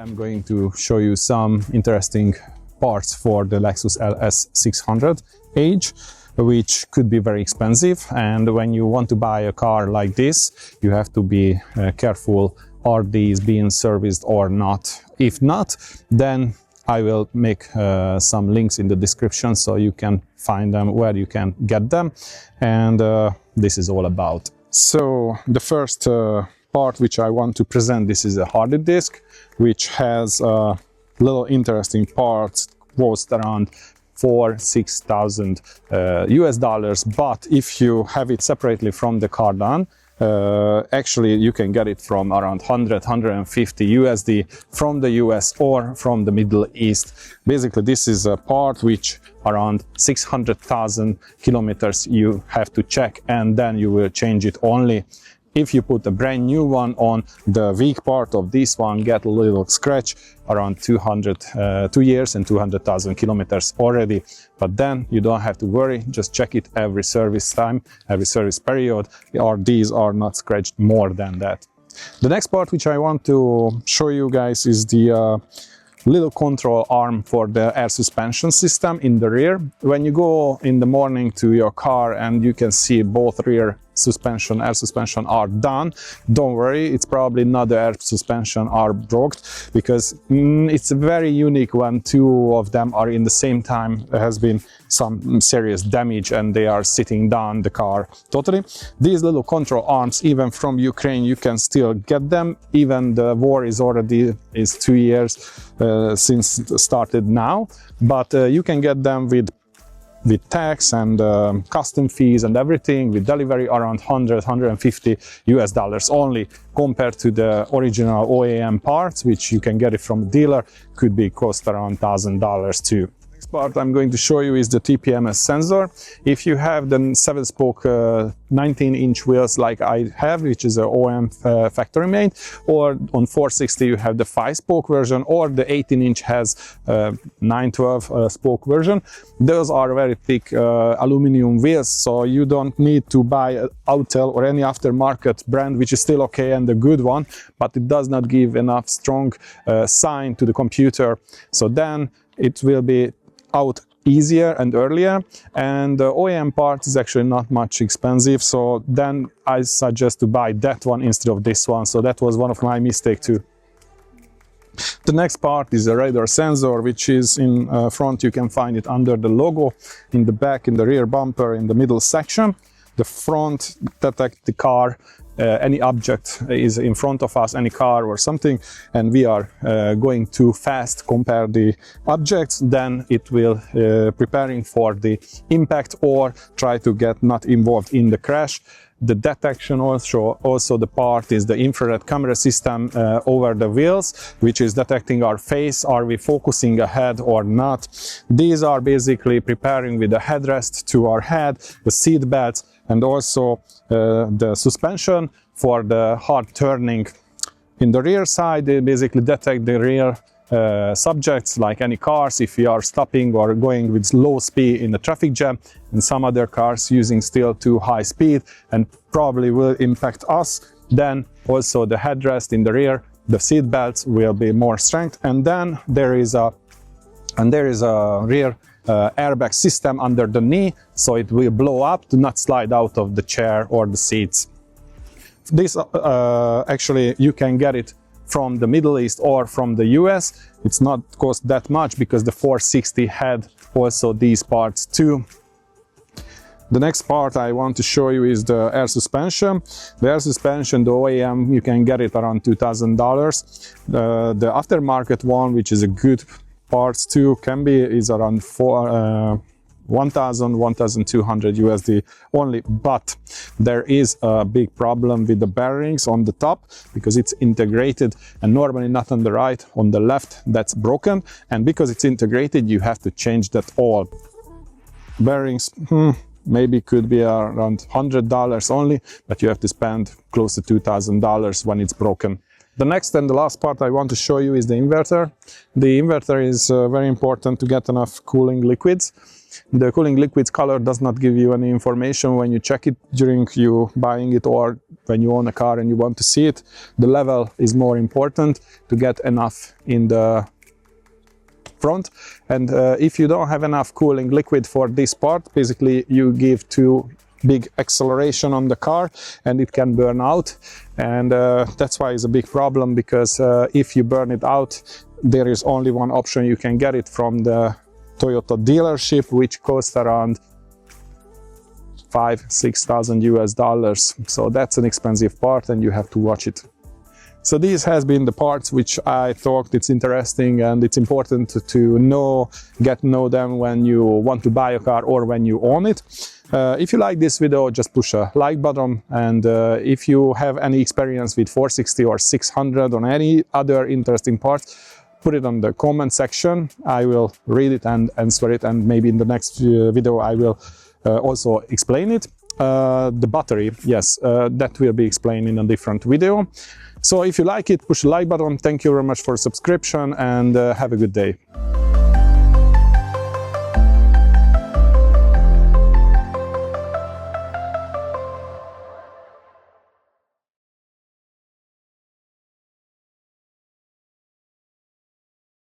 I'm going to show you some interesting parts for the Lexus LS600h, which could be very expensive, and when you want to buy a car like this, you have to be careful, are these being serviced or not. If not, then I will make some links in the description so you can find them where you can get them, and this is all about. So the first part which I want to present, this is a hard disk which has little interesting parts, cost around $6,000 US dollars, but if you have it separately from the Cardan, actually you can get it from around 150 USD from the US or from the Middle East. Basically this is a part which around 600,000 kilometers you have to check, and then you will change it only. If you put a brand new one on, the weak part of this one get a little scratch around 2 years and 200,000 kilometers already. But then you don't have to worry, just check it every service time, every service period, or these are not scratched more than that. The next part which I want to show you guys is the little control arm for the air suspension system in the rear. When you go in the morning to your car and you can see both rear suspension, air suspension are done, don't worry, it's probably not the air suspension are broke, because it's very unique when two of them are in the same time. There has been some serious damage and they are sitting down the car totally. These little control arms, even from Ukraine, you can still get them. Even the war is 2 years since it started now, but you can get them with tax and custom fees and everything, with delivery around 150 US dollars only, compared to the original OEM parts, which you can get it from a dealer, could be cost around $1,000 too. Next part I'm going to show you is the TPMS sensor. If you have the 7-spoke 19-inch wheels like I have, which is a OEM factory made, or on 460 you have the 5-spoke version, or the 18-inch has 912 spoke version. Those are very thick aluminum wheels, so you don't need to buy an Autel or any aftermarket brand, which is still okay and a good one, but it does not give enough strong sign to the computer, so then it will be out easier and earlier, and the OEM part is actually not much expensive, so then I suggest to buy that one instead of this one. So that was one of my mistakes too. The next part is a radar sensor, which is in front. You can find it under the logo, in the back, in the rear bumper, in the middle section. The front detects the car, any object is in front of us, any car or something, and we are going too fast compare the objects, then it will preparing for the impact or try to get not involved in the crash. The detection also the part is the infrared camera system over the wheels, which is detecting our face, are we focusing ahead or not. These are basically preparing with the headrest to our head, the seat belts, and also the suspension for the hard turning. In the rear side, they basically detect the rear subjects like any cars, if we are stopping or going with low speed in the traffic jam, and some other cars using still too high speed and probably will impact us. Then also the headrest in the rear, the seat belts will be more strength, and then there is a rear airbag system under the knee, so it will blow up to not slide out of the chair or the seats. This actually you can get it from the Middle East or from the US. It's not cost that much because the 460 had also these parts too. The next part I want to show you is the air suspension. The air suspension, the OEM, you can get it around $2,000. The aftermarket one, which is a good parts too, is around 1,200 USD only, but there is a big problem with the bearings on the top, because it's integrated and normally not on the right, on the left that's broken, and because it's integrated you have to change that all. Bearings maybe could be around $100 only, but you have to spend close to $2,000 when it's broken. The next and the last part I want to show you is the inverter. The inverter is very important to get enough cooling liquids. The cooling liquids color does not give you any information when you check it during you buying it or when you own a car and you want to see it. The level is more important to get enough in the front. And if you don't have enough cooling liquid for this part, basically you give too big acceleration on the car and it can burn out. And that's why it's a big problem, because if you burn it out, there is only one option. You can get it from the Toyota dealership, which costs around $5,000–6,000 US. So that's an expensive part and you have to watch it. So these has been the parts which I thought it's interesting and it's important to get to know them when you want to buy a car or when you own it. If you like this video, just push a like button, and if you have any experience with 460 or 600 or any other interesting parts, put it on the comment section. I will read it and answer it, and maybe in the next video I will also explain it. The battery, yes, that will be explained in a different video. So if you like it, push the like button. Thank you very much for subscription, and have a good day.